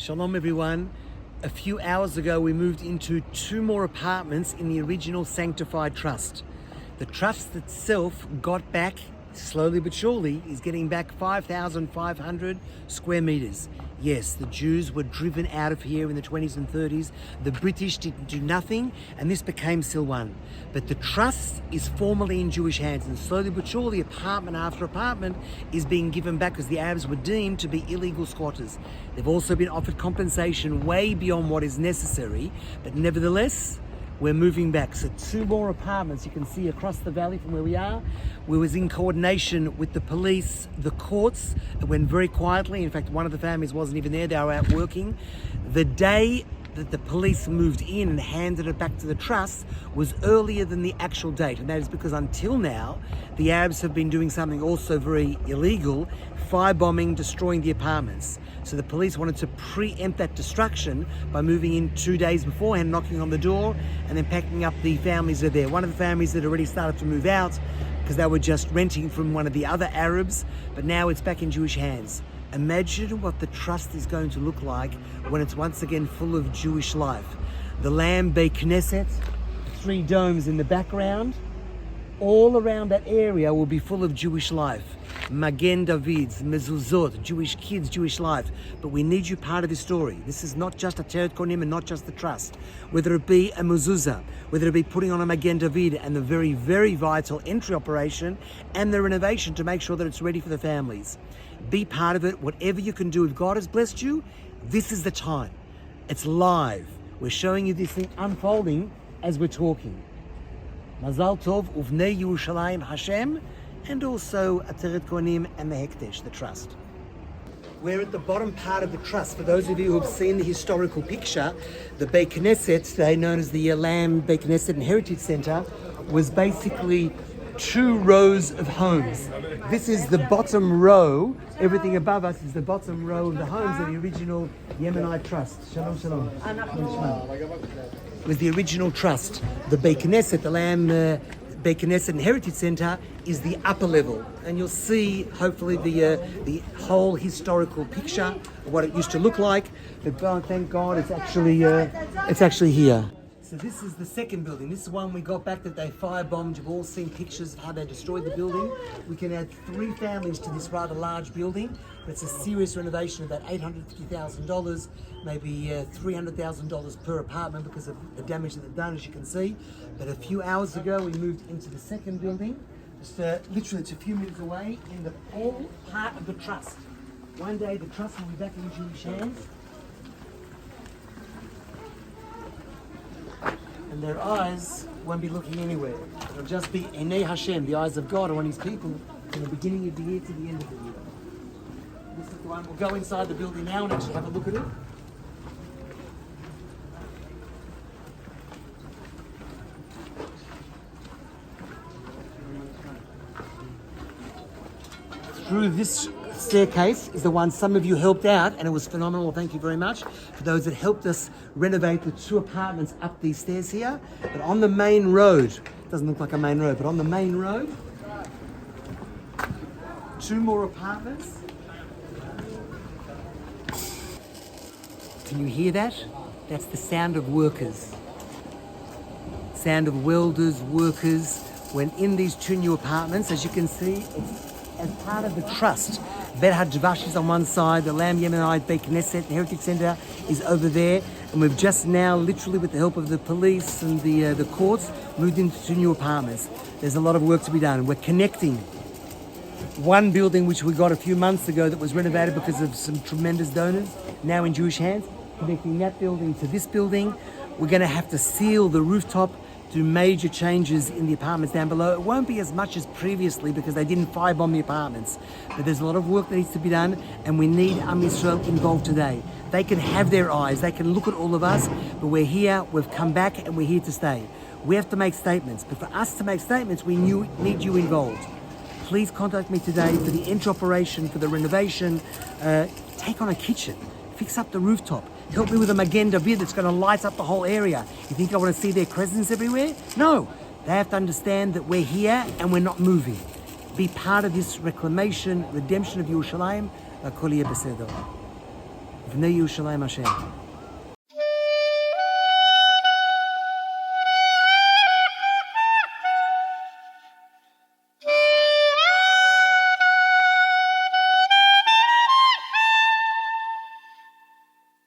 Shalom everyone. A few hours ago we moved into 2 more apartments in the original Sanctified Trust. The trust itself got back, slowly but surely, is getting back 5,500 square meters. Yes, the Jews were driven out of here in the 20s and 30s. The British didn't do nothing, and this became Silwan. But the trust is formally in Jewish hands, and slowly but surely, apartment after apartment is being given back because the Arabs were deemed to be illegal squatters. They've also been offered compensation way beyond what is necessary, but nevertheless, we're moving back. So 2 more apartments you can see across the valley from where we are. We was in coordination with the police, the courts. It went very quietly. In fact, one of the families wasn't even there. They were out working. The day that the police moved in and handed it back to the trust was earlier than the actual date. And that is because until now, the Arabs have been doing something also very illegal, firebombing, destroying the apartments. So the police wanted to preempt that destruction by moving in 2 days beforehand, knocking on the door, and then packing up the families that are there. One of the families that already started to move out because they were just renting from one of the other Arabs, but now it's back in Jewish hands. Imagine what the trust is going to look like when it's once again full of Jewish life. The Lamb Beit Knesset, 3 domes in the background, all around that area will be full of Jewish life. Magen Davids, mezuzot, Jewish kids, Jewish life. But we need you part of this story. This is not just a Teret Konim and not just the trust. Whether it be a mezuzah, whether it be putting on a Magen David and the very, very vital entry operation and the renovation to make sure that it's ready for the families. Be part of it, whatever you can do. If God has blessed you, this is the time. It's live. We're showing you this thing unfolding as we're talking. Mazal Tov, Uvnei Yerushalayim Hashem, and also Teret Kohanim and the Hekdesh, the trust. We're at the bottom part of the trust. For those of you who have seen the historical picture, the Beit Knesset, today known as the Lamb Beit Knesset and Heritage Center, was basically 2 rows of homes. This is the bottom row. Everything above us is the bottom row of the homes of the original Yemenite trust. Shalom, shalom. It was the original trust. The Beit Knesset, the Lamb Beit Knesset and Heritage Center, is the upper level, and you'll see hopefully the whole historical picture of what it used to look like. But thank God it's actually here. So this is the second building. This is one we got back that they firebombed. You've all seen pictures of how they destroyed the building. We can add 3 families to this rather large building. It's a serious renovation of about $850,000, maybe $300,000 per apartment because of the damage that they've done, as you can see. But a few hours ago, we moved into the second building. Just literally, it's a few minutes away in the all part of the trust. One day, the trust will be back in Jewish hands. And their eyes won't be looking anywhere. It'll just be Enei Hashem, the eyes of God, on His people, from the beginning of the year to the end of the year. This is the one. We'll go inside the building now and actually have a look at it. Through this staircase is the one some of you helped out, and it was phenomenal. Thank you very much for those that helped us renovate the 2 apartments up these stairs here. But on the main road, it doesn't look like a main road, but on the main road, 2 more apartments. Can you hear that? That's the sound of workers. Sound of welders, workers. When in these 2 new apartments, as you can see, it's as part of the trust. Bet HaDvash is on one side, the Lamb Yemenite Beit Knesset Heritage Center is over there, and we've just now, literally with the help of the police and the courts, moved into 2 new apartments. There's a lot of work to be done. We're connecting one building which we got a few months ago that was renovated because of some tremendous donors, now in Jewish hands, connecting that building to this building. We're going to have to seal the rooftop, do major changes in the apartments down below. It won't be as much as previously because they didn't firebomb the apartments. But there's a lot of work that needs to be done, and we need Am Yisrael involved today. They can have their eyes, they can look at all of us, but we're here, we've come back, and we're here to stay. We have to make statements, but for us to make statements, we need you involved. Please contact me today for the entry operation, for the renovation. Take on a kitchen, fix up the rooftop, help me with a Magen David that's going to light up the whole area. You think I want to see their crescents everywhere? No. They have to understand that we're here and we're not moving. Be part of this reclamation, redemption of Yerushalayim. V'nei Yerushalayim Hashem.